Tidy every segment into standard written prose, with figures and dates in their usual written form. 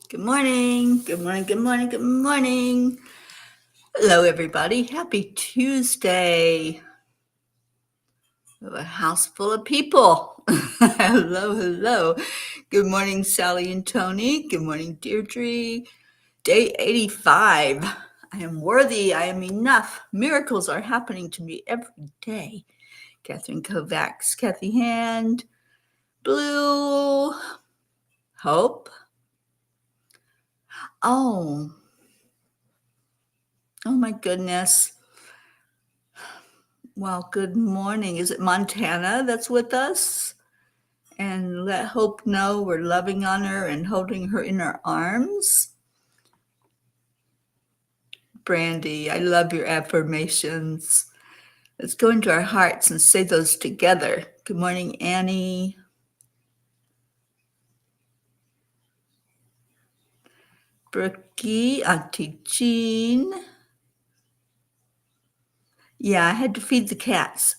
Good morning. Good morning. Good morning. Good morning. Hello, everybody. Happy Tuesday. We have a house full of people. Hello, hello. Good morning, Sally and Tony. Good morning, Deirdre. Day 85. I am worthy. I am enough. Miracles are happening to me every day. Catherine Kovacs, Kathy Hand, Blue, Hope. Oh my goodness. Well, good morning. Is it Montana that's with us? And let Hope know we're loving on her and holding her in our arms. Brandy, I love your affirmations. Let's go into our hearts and say those together. Good morning, Annie. Brookie, Auntie Jean. Yeah, I had to feed the cats.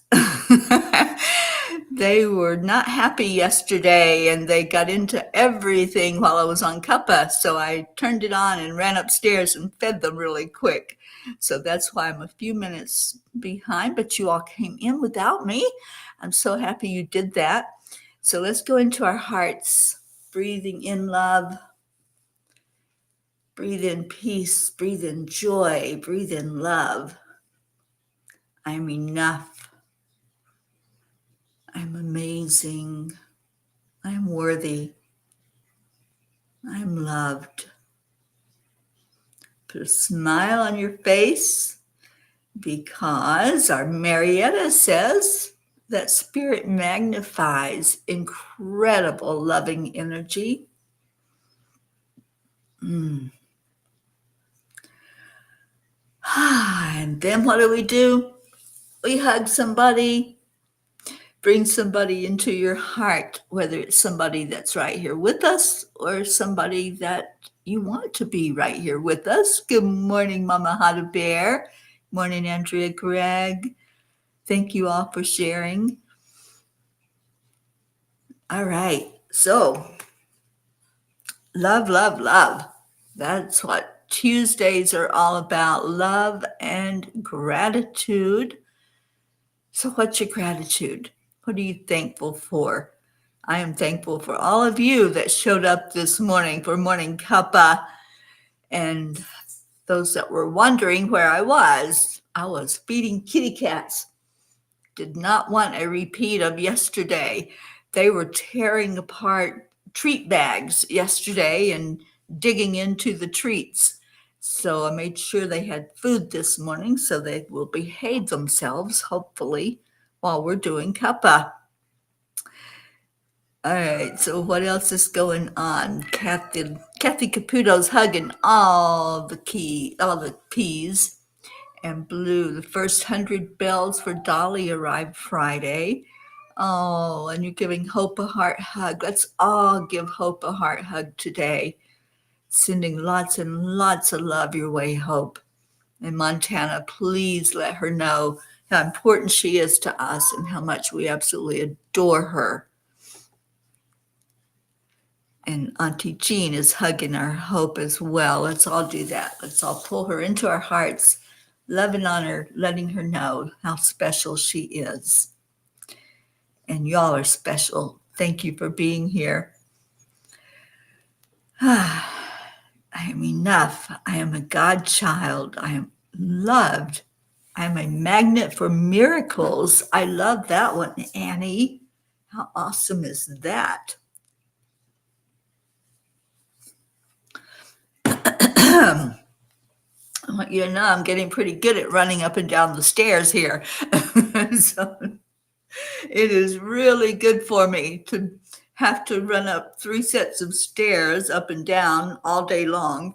They were not happy yesterday and they got into everything while I was on Cuppa. So I turned it on and ran upstairs and fed them really quick. So that's why I'm a few minutes behind, but you all came in without me. I'm so happy you did that. So let's go into our hearts, breathing in love, breathe in peace, breathe in joy, breathe in love. I'm enough. I'm amazing. I'm worthy. I'm loved. Put a smile on your face because our Marietta says that spirit magnifies incredible loving energy. And then what do? We hug somebody, bring somebody into your heart, whether it's somebody that's right here with us or somebody that you want to be right here with us. Good morning, Mama Hada Bear. Morning, Andrea Gregg. Thank you all for sharing. All right. So, love, love, love. That's what Tuesdays are all about, love and gratitude. So, what's your gratitude? What are you thankful for? I am thankful for all of you that showed up this morning for Morning Cuppa. And those that were wondering where I was feeding kitty cats. Did not want a repeat of yesterday. They were tearing apart treat bags yesterday and digging into the treats. So I made sure they had food this morning so they will behave themselves, hopefully, while we're doing Cuppa. All right, so what else is going on? Kathy Caputo's hugging all the peas. And Blue, the first 100 bells for Dolly arrived Friday. Oh, and you're giving Hope a heart hug. Let's all give Hope a heart hug today. Sending lots and lots of love your way, Hope. And Montana, please let her know how important she is to us and how much we absolutely adore her. And Auntie Jean is hugging our Hope as well. Let's all do that. Let's all pull her into our hearts, loving on her, letting her know how special she is. And y'all are special. Thank you for being here. I am enough. I am a godchild. I am loved. I am a magnet for miracles. I love that one, Annie. How awesome is that? I want you to know I'm getting pretty good at running up and down the stairs here. So it is really good for me to have to run up 3 sets of stairs up and down all day long.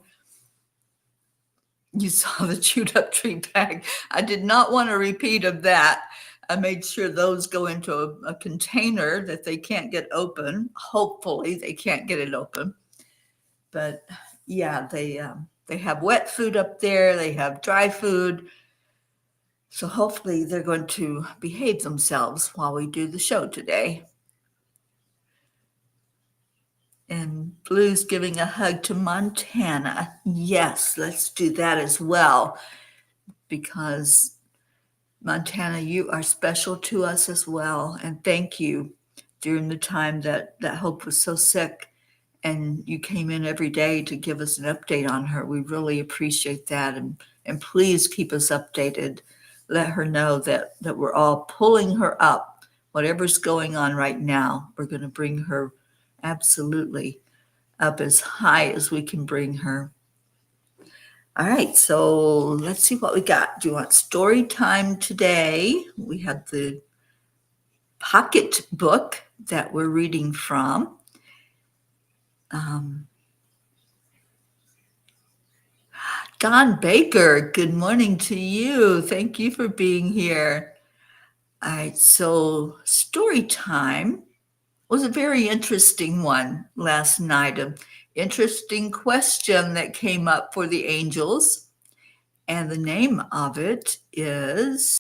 You saw the chewed up tree bag. I did not want a repeat of that. I made sure those go into a container that they can't get open. Hopefully they can't get it open. But yeah, they have wet food up there. They have dry food. So hopefully they're going to behave themselves while we do the show today. And Blue's giving a hug to Montana. Yes, let's do that as well, because Montana, you are special to us as well. And thank you during the time that Hope was so sick and you came in every day to give us an update on her. We really appreciate that. And please keep us updated. Let her know that we're all pulling her up. Whatever's going on right now, we're going to bring her absolutely up as high as we can bring her. All right, so let's see what we got. Do you want story time today? We have the pocket book that we're reading from. Don Baker, good morning to you. Thank you for being here. All right, so story time was a very interesting one last night. An interesting question that came up for the angels. And the name of it is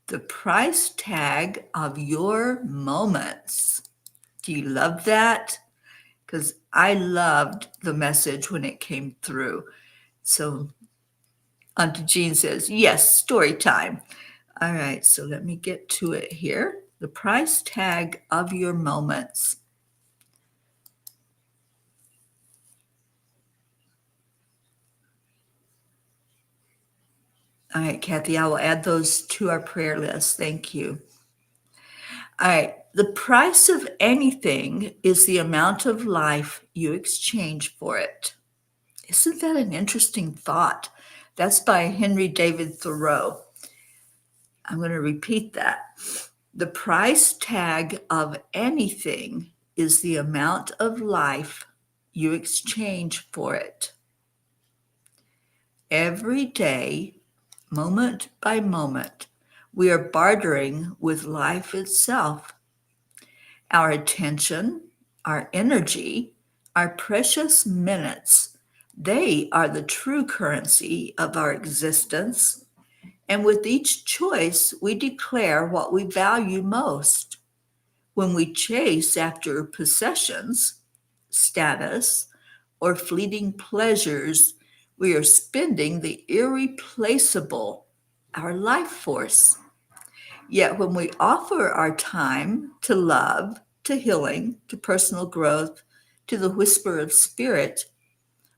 The Price Tag of Your Moments. Do you love that? Because I loved the message when it came through. So Auntie Jean says, yes, story time. All right, so let me get to it here. The price tag of your moments. All right, Kathy, I will add those to our prayer list. Thank you. All right, the price of anything is the amount of life you exchange for it. Isn't that an interesting thought? That's by Henry David Thoreau. I'm going to repeat that. The price tag of anything is the amount of life you exchange for it. Every day, moment by moment, we are bartering with life itself. Our attention, our energy, our precious minutes, they are the true currency of our existence. And with each choice, we declare what we value most. When we chase after possessions, status, or fleeting pleasures, we are spending the irreplaceable, our life force. Yet when we offer our time to love, to healing, to personal growth, to the whisper of spirit,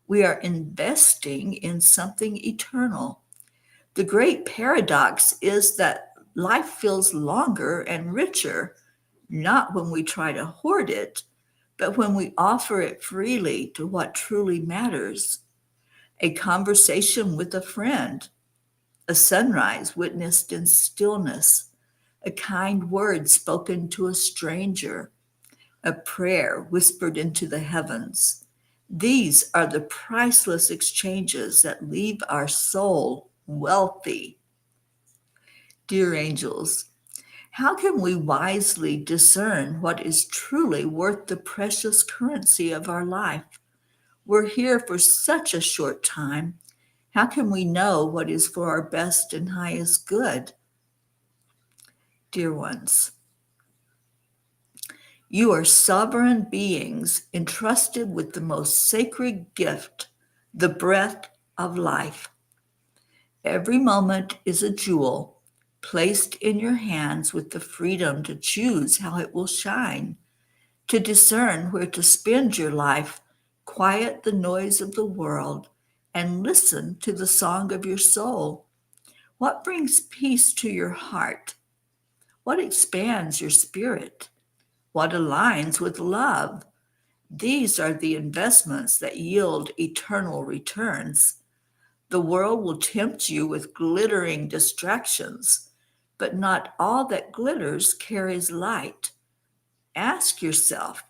we are investing in something eternal. The great paradox is that life feels longer and richer, not when we try to hoard it, but when we offer it freely to what truly matters. A conversation with a friend, a sunrise witnessed in stillness, a kind word spoken to a stranger, a prayer whispered into the heavens. These are the priceless exchanges that leave our soul wealthy. Dear angels, how can we wisely discern what is truly worth the precious currency of our life? We're here for such a short time. How can we know what is for our best and highest good? Dear ones, you are sovereign beings entrusted with the most sacred gift, the breath of life. Every moment is a jewel placed in your hands with the freedom to choose how it will shine, to discern where to spend your life, quiet the noise of the world, and listen to the song of your soul. What brings peace to your heart? What expands your spirit? What aligns with love? These are the investments that yield eternal returns. The world will tempt you with glittering distractions, but not all that glitters carries light. Ask yourself,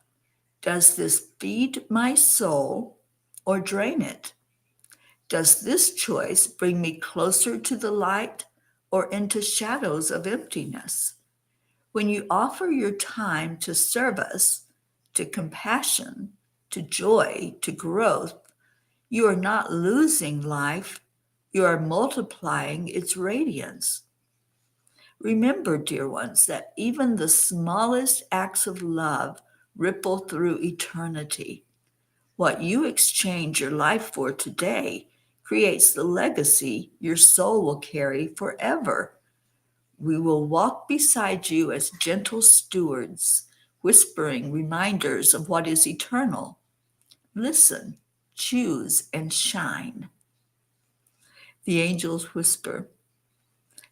does this feed my soul or drain it? Does this choice bring me closer to the light or into shadows of emptiness? When you offer your time to service, to compassion, to joy, to growth, you are not losing life, you are multiplying its radiance. Remember, dear ones, that even the smallest acts of love ripple through eternity. What you exchange your life for today creates the legacy your soul will carry forever. We will walk beside you as gentle stewards, whispering reminders of what is eternal. Listen, choose, and shine. The angels whisper,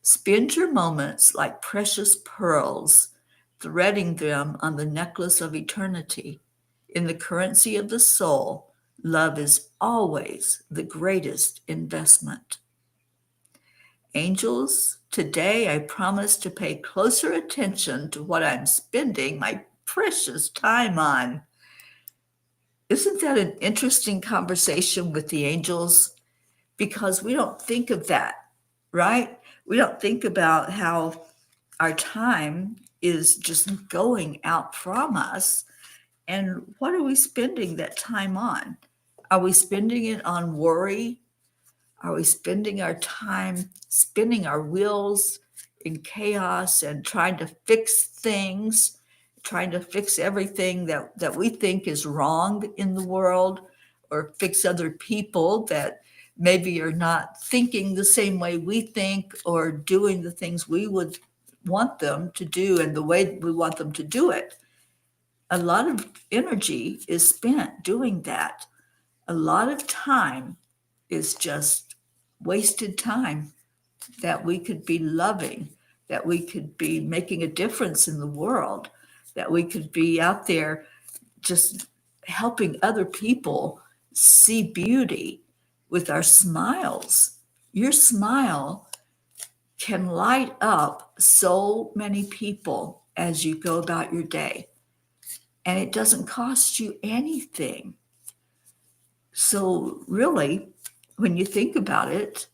spend your moments like precious pearls, threading them on the necklace of eternity. In the currency of the soul, love is always the greatest investment. Angels, today I promise to pay closer attention to what I'm spending my precious time on. Isn't that an interesting conversation with the angels? Because we don't think of that, right? We don't think about how our time is just going out from us. And what are we spending that time on? Are we spending it on worry? Are we spending our time spinning our wheels in chaos and trying to fix things, trying to fix everything that we think is wrong in the world, or fix other people that maybe are not thinking the same way we think or doing the things we would want them to do and the way we want them to do it? A lot of energy is spent doing that. A lot of time is just wasted time that we could be loving, that we could be making a difference in the world, that we could be out there just helping other people see beauty with our smiles. Your smile can light up so many people as you go about your day, and it doesn't cost you anything. So really, when you think about it,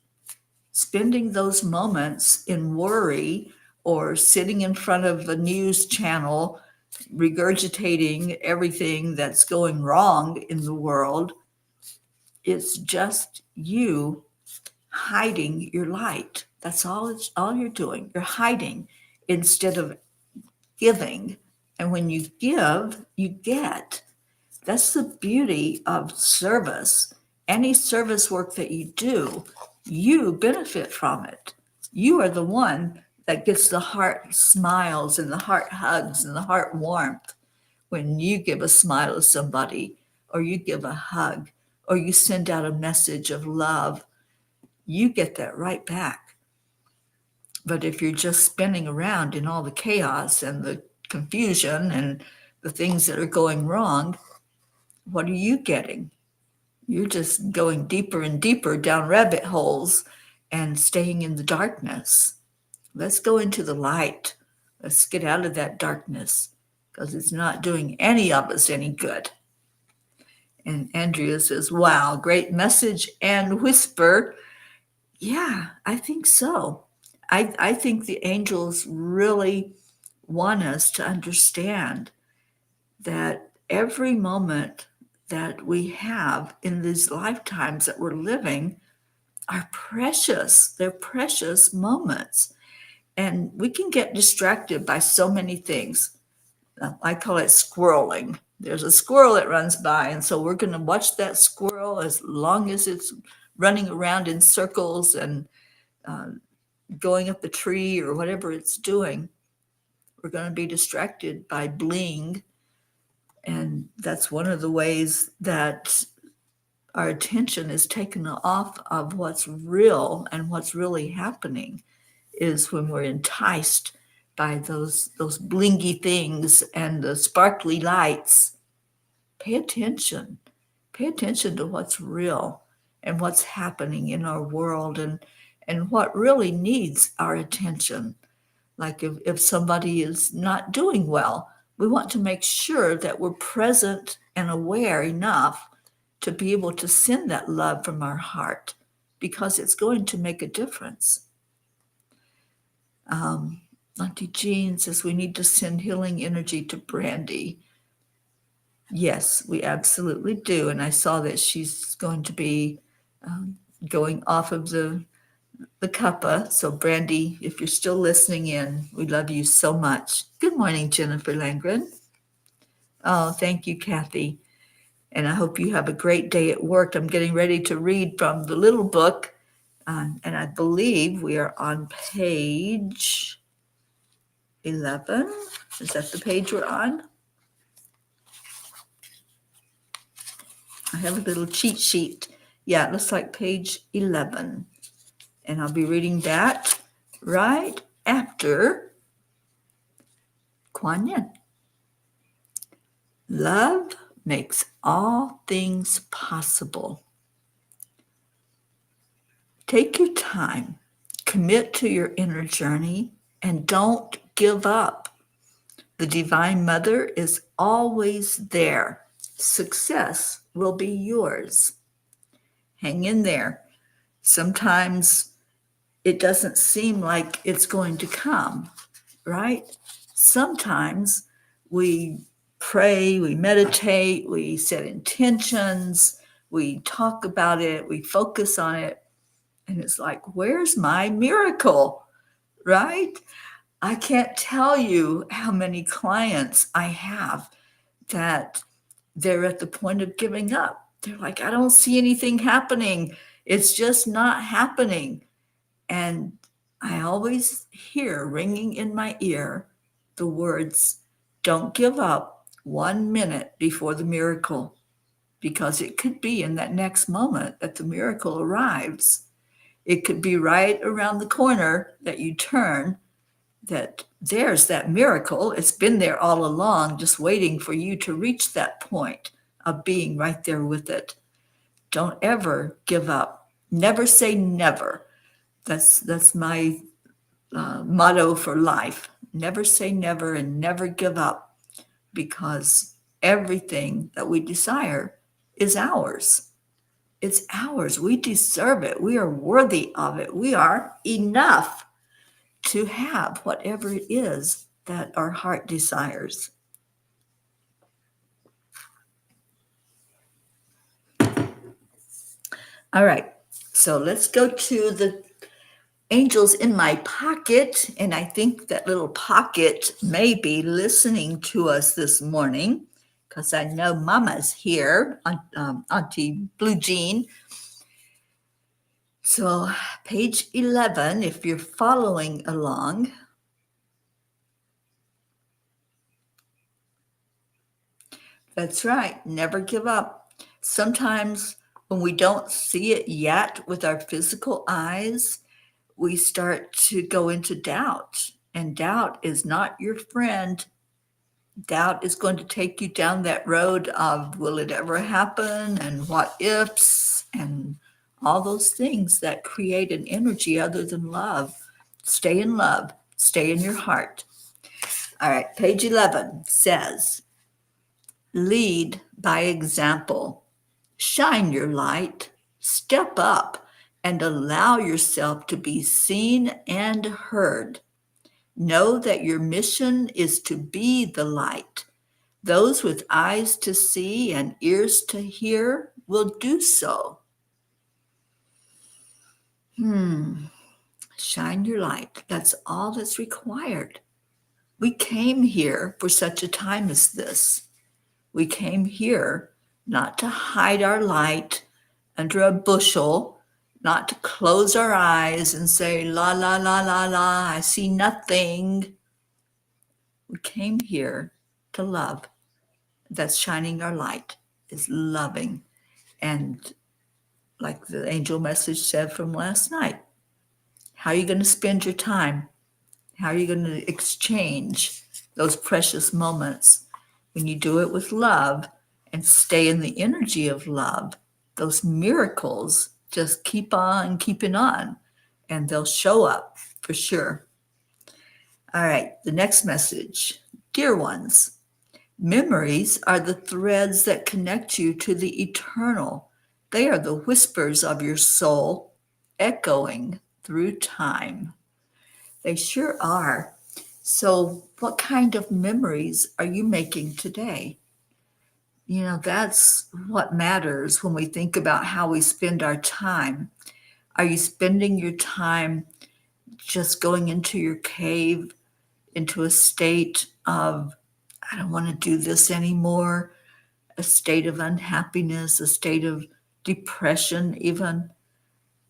spending those moments in worry or sitting in front of a news channel regurgitating everything that's going wrong in the world, it's just you hiding your light. That's all you're doing. You're hiding instead of giving. And when you give, you get. That's the beauty of service. Any service work that you do, you benefit from it. You are the one that gets the heart smiles and the heart hugs and the heart warmth when you give a smile to somebody, or you give a hug, or you send out a message of love. You get that right back. But if you're just spinning around in all the chaos and the confusion and the things that are going wrong, what are you getting? You're just going deeper and deeper down rabbit holes and staying in the darkness. Let's go into the light. Let's get out of that darkness, because it's not doing any of us any good. And Andrea says, wow, great message and whisper. Yeah, I think so. I think the angels really want us to understand that every moment that we have in these lifetimes that we're living are precious. They're precious moments. And we can get distracted by so many things. I call it squirreling. There's a squirrel that runs by, and so we're going to watch that squirrel as long as it's running around in circles and going up a tree or whatever it's doing. We're going to be distracted by bling. And that's one of the ways that our attention is taken off of what's real and what's really happening, is when we're enticed by those blingy things and the sparkly lights. Pay attention. Pay attention to what's real and what's happening in our world and what really needs our attention. Like if somebody is not doing well, we want to make sure that we're present and aware enough to be able to send that love from our heart, because it's going to make a difference. Auntie Jean says we need to send healing energy to Brandy. Yes, we absolutely do. And I saw that she's going to be going off of the the cuppa. So, Brandy, if you're still listening in, we love you so much. Good morning, Jennifer Langren. Oh, thank you, Kathy. And I hope you have a great day at work. I'm getting ready to read from the little book, and I believe we are on page 11. Is that the page we're on? I have a little cheat sheet. Yeah, it looks like page 11. And I'll be reading that right after Kuan Yin. Love makes all things possible. Take your time, commit to your inner journey, and don't give up. The Divine Mother is always there. Success will be yours. Hang in there. Sometimes it doesn't seem like it's going to come, right? Sometimes we pray, we meditate, we set intentions, we talk about it, we focus on it, and it's like, where's my miracle, right? I can't tell you how many clients I have that they're at the point of giving up. They're like, I don't see anything happening. It's just not happening. And I always hear ringing in my ear the words, don't give up 1 minute before the miracle, because it could be in that next moment that the miracle arrives. It could be right around the corner that you turn, that there's that miracle. It's been there all along, just waiting for you to reach that point of being right there with it. Don't ever give up. Never say never. That's my motto for life. Never say never and never give up, because everything that we desire is ours. It's ours. We deserve it. We are worthy of it. We are enough to have whatever it is that our heart desires. All right. So let's go to the angels in my pocket. And I think that little pocket may be listening to us this morning, because I know Mama's here, Auntie Blue Jean. So page 11, if you're following along. That's right. Never give up. Sometimes when we don't see it yet with our physical eyes, we start to go into doubt. And doubt is not your friend. Doubt is going to take you down that road of, will it ever happen? And what ifs? And all those things that create an energy other than love. Stay in love. Stay in your heart. All right, page 11 says, lead by example. Shine your light. Step up and allow yourself to be seen and heard. Know that your mission is to be the light. Those with eyes to see and ears to hear will do so. Shine your light. That's all that's required. We came here for such a time as this. We came here not to hide our light under a bushel, not to close our eyes and say, la, la, la, la, la, I see nothing. We came here to love. That's shining our light, is loving. And like the angel message said from last night, how are you going to spend your time? How are you going to exchange those precious moments? When you do it with love and stay in the energy of love, those miracles just keep on keeping on, and they'll show up for sure. All right, the next message. Dear ones, memories are the threads that connect you to the eternal. They are the whispers of your soul, echoing through time. They sure are. So what kind of memories are you making today? That's what matters when we think about how we spend our time. Are you spending your time just going into your cave, into a state of, I don't want to do this anymore, a state of unhappiness, a state of depression even?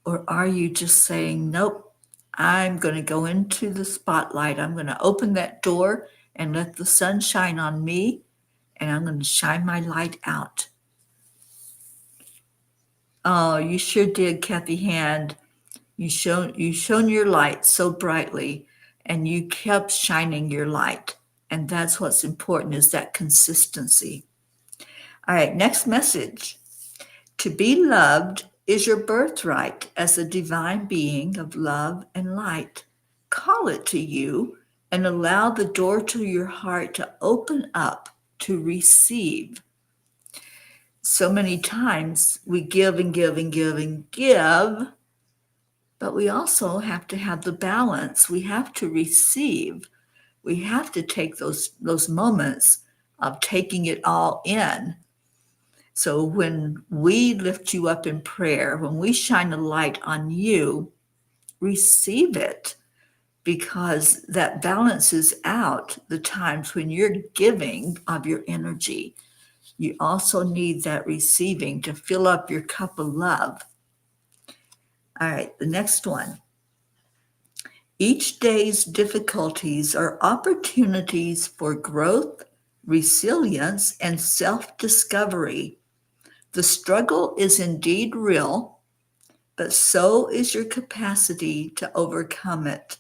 Or are you just saying, nope, I'm going to go into the spotlight. I'm going to open that door and let the sun shine on me, and I'm going to shine my light out. Oh, you sure did, Kathy Hand. You shone your light so brightly, and you kept shining your light. And that's what's important, is that consistency. All right, next message. To be loved is your birthright as a divine being of love and light. Call it to you and allow the door to your heart to open up to receive. So many times we give and give and give and give, but we also have to have the balance. We have to receive. We have to take those moments of taking it all in. So when we lift you up in prayer, when we shine a light on you, receive it, because that balances out the times when you're giving of your energy. You also need that receiving to fill up your cup of love. All right, the next one. Each day's difficulties are opportunities for growth, resilience, and self-discovery. The struggle is indeed real, but so is your capacity to overcome it.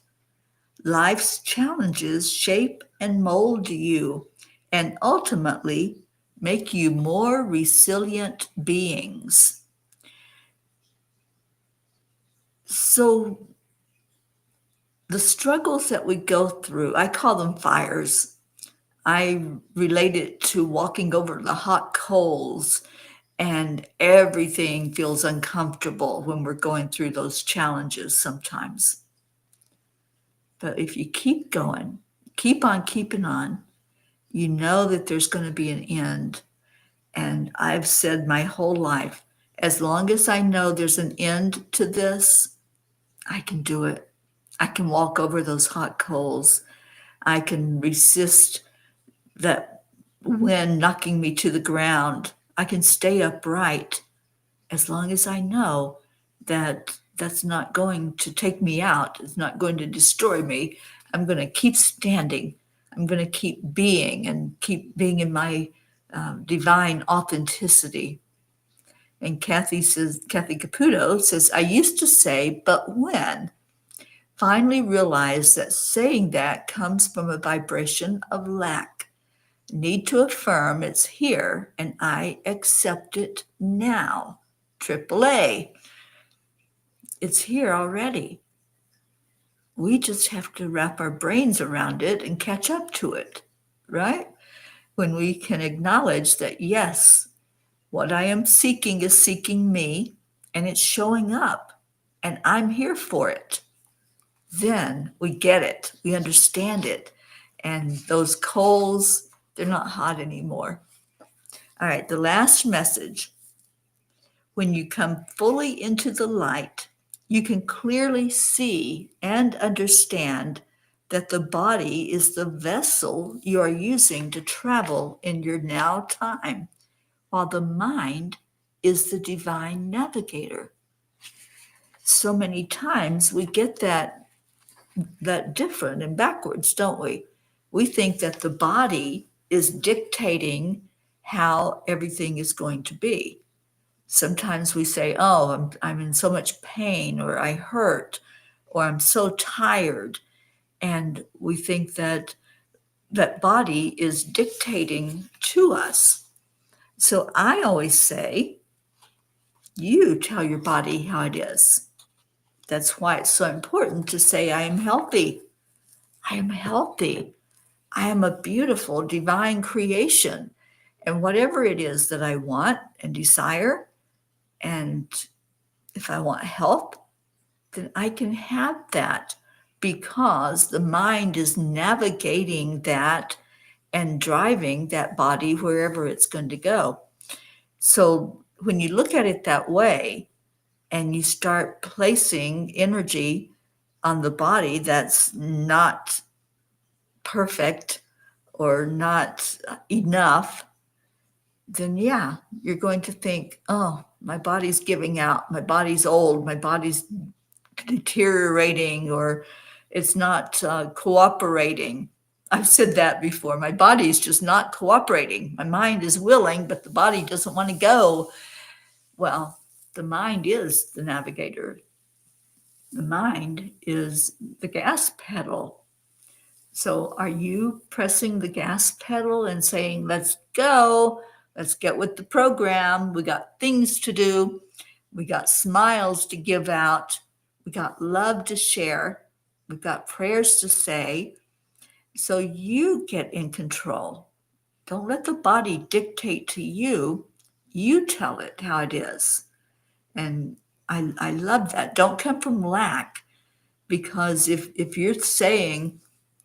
Life's challenges shape and mold you, and ultimately make you more resilient beings. So the struggles that we go through, I call them fires. I relate it to walking over the hot coals, and everything feels uncomfortable when we're going through those challenges sometimes. But if you keep going, keep on keeping on, you know that there's going to be an end. And I've said my whole life, as long as I know there's an end to this, I can do it. I can walk over those hot coals. I can resist that wind knocking me to the ground. I can stay upright as long as I know that that's not going to take me out. It's not going to destroy me. I'm going to keep standing. I'm going to keep being and keep being in my divine authenticity. And Kathy Caputo says, I used to say, but when? Finally realized that saying that comes from a vibration of lack. Need to affirm it's here, and I accept it now. AAA. It's here already. We just have to wrap our brains around it and catch up to it, right? When we can acknowledge that, yes, what I am seeking is seeking me, and it's showing up, and I'm here for it. Then we get it, we understand it, and those coals, they're not hot anymore. All right, the last message. When you come fully into the light, you can clearly see and understand that the body is the vessel you are using to travel in your now time, while the mind is the divine navigator. So many times we get that different and backwards, don't we? We think that the body is dictating how everything is going to be. Sometimes we say, oh, I'm in so much pain, or I hurt, or I'm so tired. And we think that that body is dictating to us. So I always say, you tell your body how it is. That's why it's so important to say, I am healthy. I am healthy. I am a beautiful divine creation. And whatever it is that I want and desire, and if I want health, then I can have that, because the mind is navigating that and driving that body wherever it's going to go. So when you look at it that way, and you start placing energy on the body that's not perfect or not enough, then yeah, you're going to think, oh, my body's giving out, my body's old, my body's deteriorating, or it's not cooperating. I've said that before. My body's just not cooperating. My mind is willing, but the body doesn't want to go. Well, the mind is the navigator. The mind is the gas pedal. So are you pressing the gas pedal and saying, let's go, let's get with the program. We got things to do. We got smiles to give out. We got love to share. We've got prayers to say. So you get in control. Don't let the body dictate to you. You tell it how it is. And I love that. Don't come from lack, because if you're saying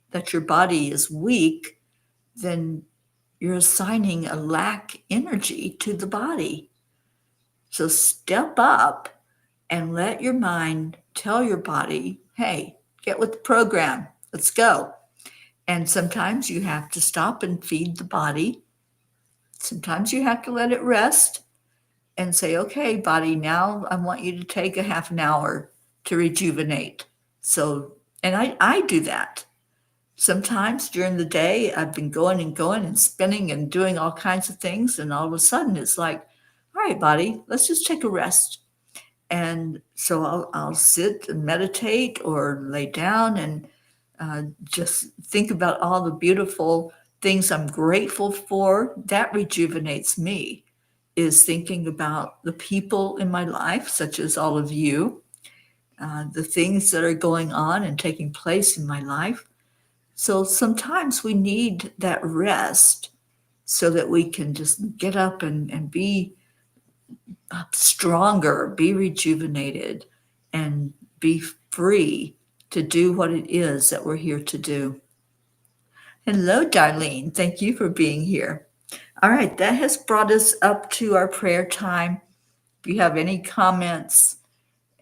that your body is weak, then you're assigning a lack energy to the body. So step up and let your mind tell your body, hey, get with the program. Let's go. And sometimes you have to stop and feed the body. Sometimes you have to let it rest and say, okay, body, now I want you to take a half an hour to rejuvenate. So, and I do that. Sometimes during the day, I've been going and spinning and doing all kinds of things. And all of a sudden it's like, all right, body, let's just take a rest. And so I'll sit and meditate or lay down and just think about all the beautiful things I'm grateful for. That rejuvenates me, is thinking about the people in my life, such as all of you, the things that are going on and taking place in my life. So sometimes we need that rest so that we can just get up and be stronger, be rejuvenated, and be free to do what it is that we're here to do. Hello, Darlene. Thank you for being here. All right, that has brought us up to our prayer time. If you have any comments,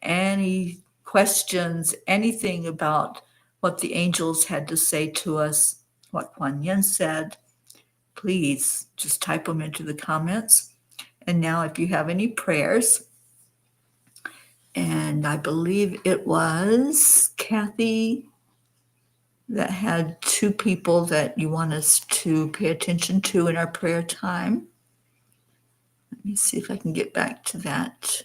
any questions, anything about what the angels had to say to us, what Kuan Yin said, please just type them into the comments. And now if you have any prayers, and I believe it was Kathy that had 2 people that you want us to pay attention to in our prayer time. Let me see if I can get back to that.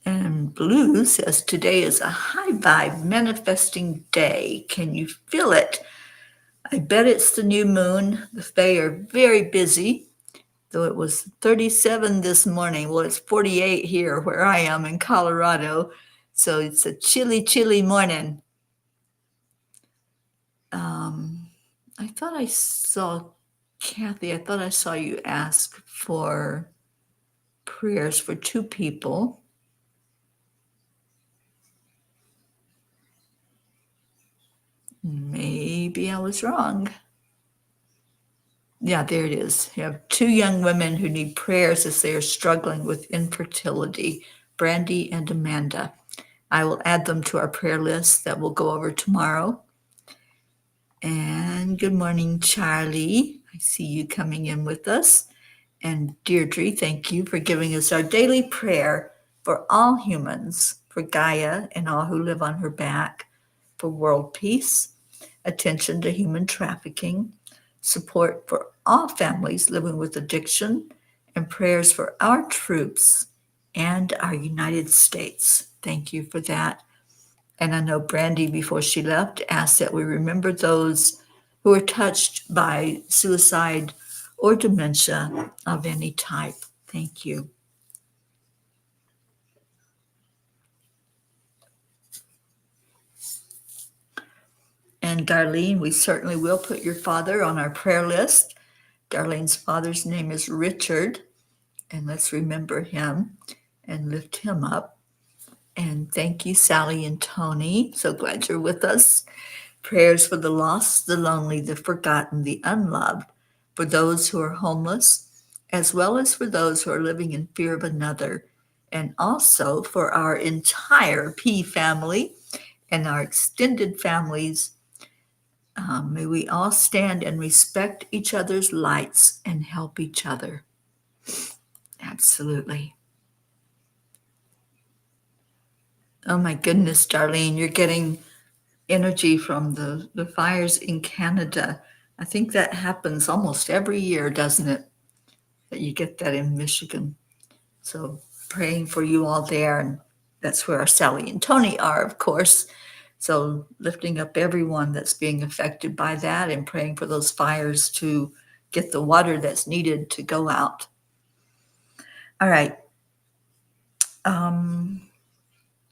And Blue says, today is a high vibe manifesting day. Can you feel it? I bet it's the new moon. The Fae are very busy, though it was 37 this morning. Well, it's 48 here where I am in Colorado. So it's a chilly, chilly morning. I thought I saw, Kathy, I thought I saw you ask for prayers for 2 people. Maybe I was wrong. Yeah, there it is. You have 2 young women who need prayers as they are struggling with infertility, Brandy and Amanda. I will add them to our prayer list that we'll go over tomorrow. And good morning, Charlie. I see you coming in with us. And Deirdre, thank you for giving us our daily prayer for all humans, for Gaia and all who live on her back, for world peace, attention to human trafficking, support for all families living with addiction, and prayers for our troops and our United States. Thank you for that. And I know Brandy, before she left, asked that we remember those who are touched by suicide or dementia of any type. Thank you. And Darlene, we certainly will put your father on our prayer list. Darlene's father's name is Richard, and let's remember him and lift him up. And thank you, Sally and Tony. So glad you're with us. Prayers for the lost, the lonely, the forgotten, the unloved, for those who are homeless, as well as for those who are living in fear of another, and also for our entire P family and our extended families. May we all stand and respect each other's lights and help each other. Absolutely. Oh my goodness, Darlene, you're getting energy from the fires in Canada. I think that happens almost every year, doesn't it? That you get that in Michigan. So praying for you all there. And that's where our Sally and Tony are, of course. So lifting up everyone that's being affected by that and praying for those fires to get the water that's needed to go out. All right.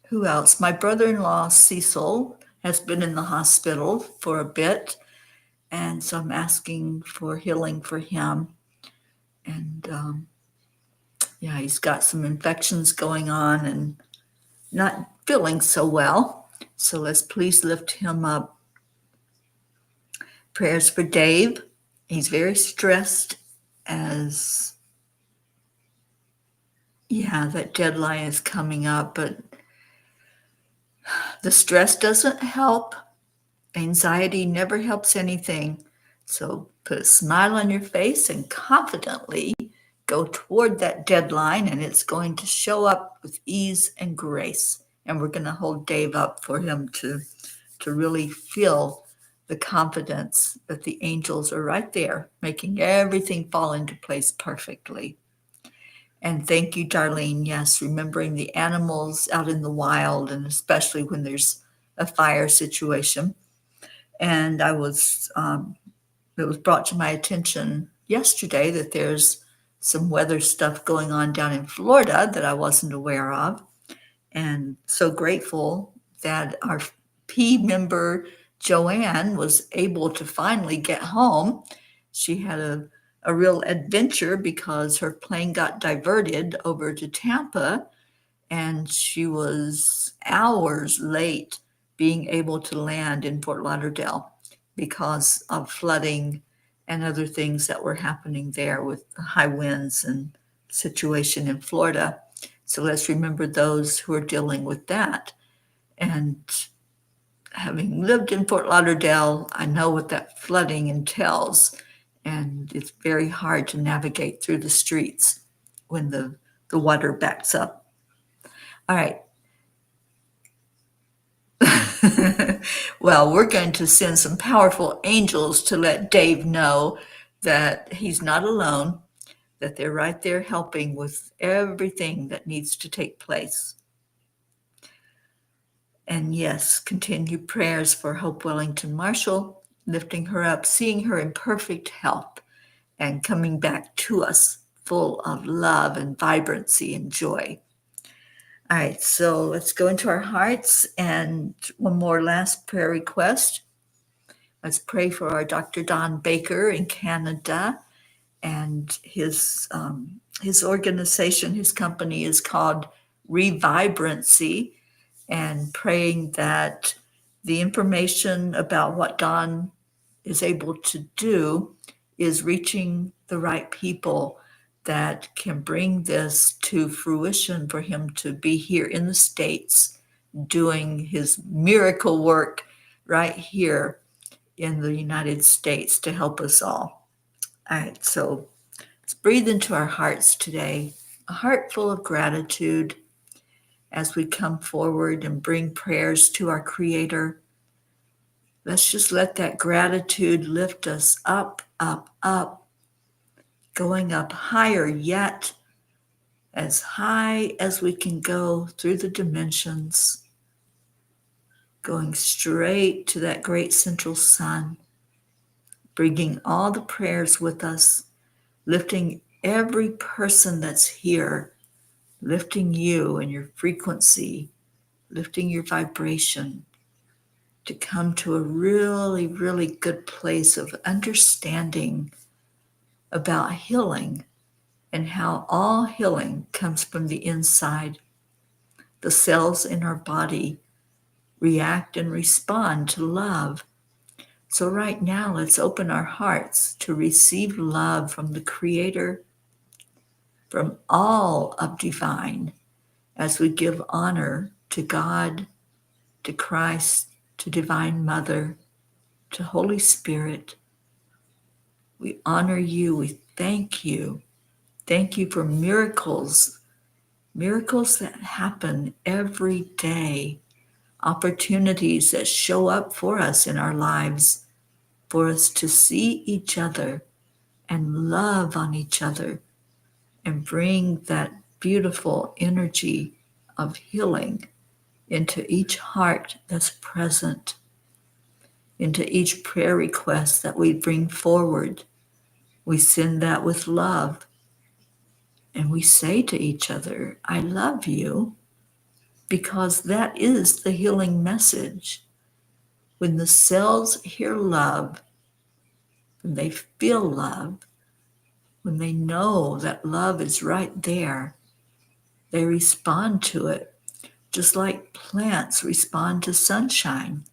Who else? My brother-in-law, Cecil, has been in the hospital for a bit. And so I'm asking for healing for him. And yeah, he's got some infections going on and not feeling so well. So let's please lift him up. Prayers for Dave. He's very stressed as, yeah, that deadline is coming up, but the stress doesn't help. Anxiety never helps anything. So put a smile on your face and confidently go toward that deadline, and it's going to show up with ease and grace. And we're going to hold Dave up for him to really feel the confidence that the angels are right there, making everything fall into place perfectly. And thank you, Darlene. Yes, remembering the animals out in the wild, and especially when there's a fire situation. And it was brought to my attention yesterday that there's some weather stuff going on down in Florida that I wasn't aware of. And so grateful that our P member, Joanne, was able to finally get home. She had a real adventure because her plane got diverted over to Tampa, and she was hours late being able to land in Fort Lauderdale because of flooding and other things that were happening there with the high winds and situation in Florida. So let's remember those who are dealing with that. And having lived in Fort Lauderdale, I know what that flooding entails. And it's very hard to navigate through the streets when the water backs up. All right. Well, we're going to send some powerful angels to let Dave know that he's not alone, that they're right there helping with everything that needs to take place. And yes, continued prayers for Hope Wellington Marshall, lifting her up, seeing her in perfect health, and coming back to us full of love and vibrancy and joy. All right, so let's go into our hearts, and one more last prayer request. Let's pray for our Dr. Don Baker in Canada, and his organization, his company is called Revibrancy, and praying that the information about what Don is able to do is reaching the right people that can bring this to fruition for him to be here in the States doing his miracle work right here in the United States to help us all. All right, so let's breathe into our hearts today, a heart full of gratitude as we come forward and bring prayers to our Creator. Let's just let that gratitude lift us up, up, up, going up higher yet, as high as we can go through the dimensions, going straight to that great central sun, bringing all the prayers with us, lifting every person that's here, lifting you and your frequency, lifting your vibration to come to a really, really good place of understanding about healing and how all healing comes from the inside. The cells in our body react and respond to love So right now, let's open our hearts to receive love from the Creator, from all of divine, as we give honor to God, to Christ, to Divine Mother, to Holy Spirit. We honor you. We thank you. Thank you for miracles, miracles that happen every day, opportunities that show up for us in our lives, for us to see each other and love on each other and bring that beautiful energy of healing into each heart that's present, into each prayer request that we bring forward. We send that with love, and we say to each other, I love you, because that is the healing message. When the cells hear love, when they feel love, when they know that love is right there, they respond to it, just like plants respond to sunshine.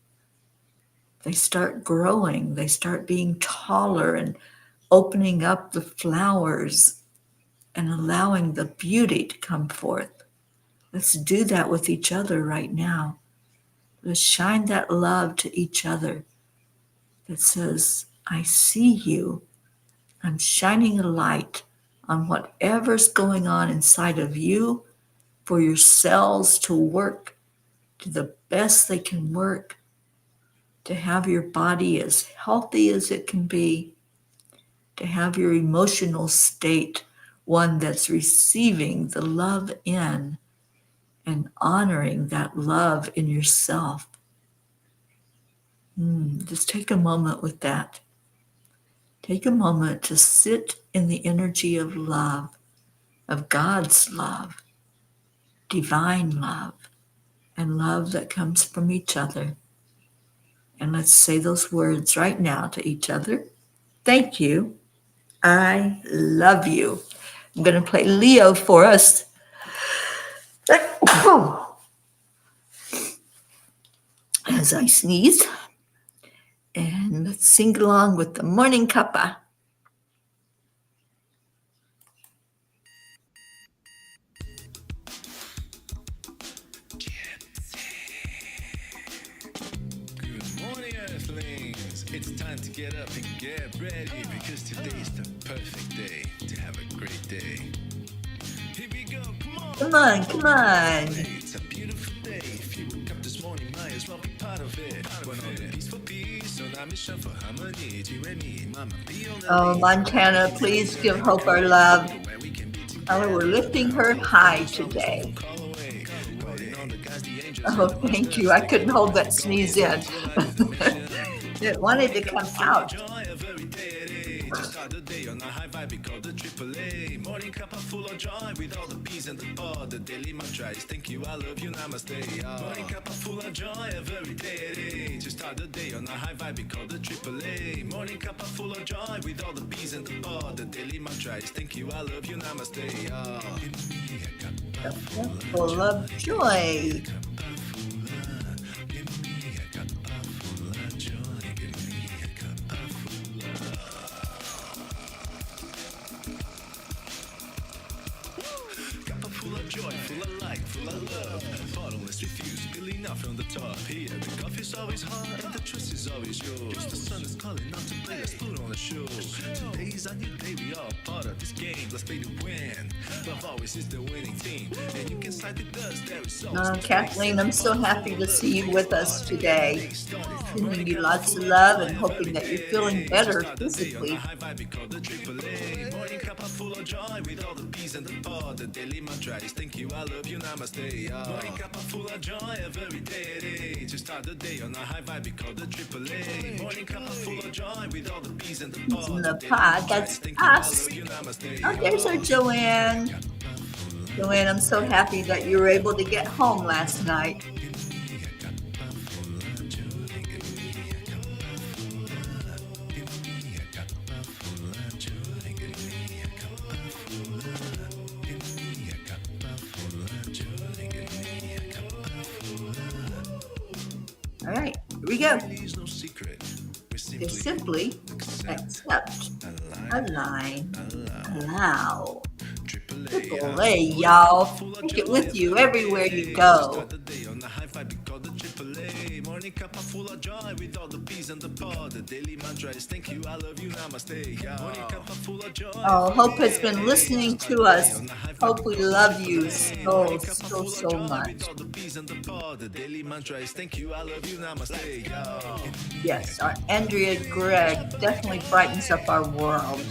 They start growing, they start being taller and opening up the flowers and allowing the beauty to come forth. Let's do that with each other right now. Let's shine that love to each other that says, I see you. I'm shining a light on whatever's going on inside of you for your cells to work to the best they can work, to have your body as healthy as it can be, to have your emotional state one that's receiving the love in and honoring that love in yourself. Just take a moment with that. Take a moment to sit in the energy of love, of God's love, divine love, and love that comes from each other. And let's say those words right now to each other. Thank you. I love you. I'm going to play Leo for us. As I sneeze. And let's sing along with the Morning Cuppa. Good morning, Earthlings. It's time to get up and get ready, because today's the perfect day to have a great day. Here we go, come on. Come on, come on. It's a beautiful day. If you woke up this morning, might as well be part of it. One on the peace for peace, on our mission for harmony. Oh, Montana, please give Hope our love. Oh, we're lifting her high today. Oh, thank you. I couldn't hold that sneeze in. It wanted to come out. Start the day on a high vibe called the AAA. Morning Cuppa full of joy with all the peas and the pod. The daily mantra is thank you, I love you, namaste. Morning Cuppa full of joy every day. To start the day on a high vibe called the AAA. Morning Cuppa full of joy with all the peas and the pod. The daily mantra is thank you, I love you, namaste. Full of joy. Joy, full of light, full of love. Bottomless refuse, spilling out from the top. Here, the coffee's always hot and the truth is always yours. The sun is calling out to play, let's put on a show. Today's a new day, we are part of this game. Let's play to win. Love always is the winning team, and you can side with us. There is always Kathleen, I'm so happy to see you with us today. Sending you lots of love and hoping that you're feeling better physically. Morning Cuppa full of joy with all the peas and the pod. The daily mantra is thank you, I love you, namaste. Morning Cuppa full of joy every day. To start the day on a high vibe called the AAA. Morning Cuppa full of joy with all the peas and the pod. In the pod, that's us. Oh, there's our Joanne. Joanne, I'm so happy that you were able to get home last night. All right, here we go. is simply accept, align, allow. Triple A, y'all. Take it with you everywhere you go. The day on the hi-fi because the triple A. Morning cup of full of joy with all the peas and the pod. The daily mantra is thank you, I love you, namaste. Morning cup of full of joy. Oh, Hope has been listening to us. Hope, we love you so, so, so much. With all the peas and the pod. The daily mantra is thank you, I love you, namaste. Yes, our Andrea Gregg definitely brightens up our world.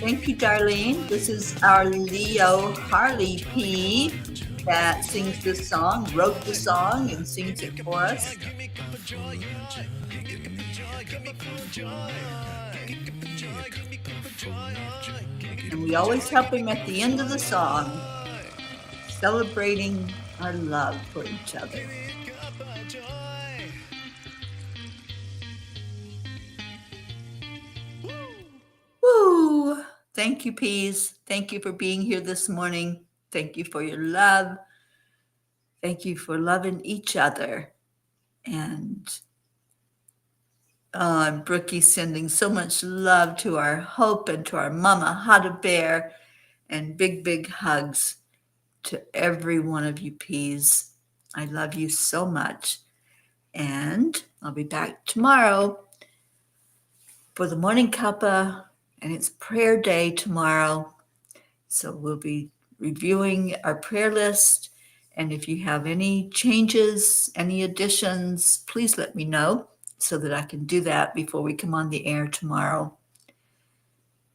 Thank you, Darlene. This is our Leo Harley P that sings this song, wrote the song, and sings it for us. And we always help him at the end of the song, celebrating our love for each other. Woo! Thank you, Peas. Thank you for being here this morning. Thank you for your love. Thank you for loving each other. And Brookie's sending so much love to our Hope and to our Mama Hada Bear, and big, big hugs to every one of you, Peas. I love you so much. And I'll be back tomorrow for the Morning Cuppa, and it's prayer day tomorrow. So we'll be reviewing our prayer list. And if you have any changes, any additions, please let me know so that I can do that before we come on the air tomorrow.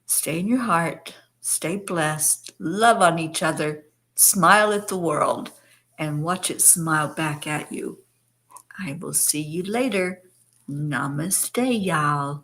Stay in your heart, stay blessed, love on each other, smile at the world, and watch it smile back at you. I will see you later. Namaste, y'all.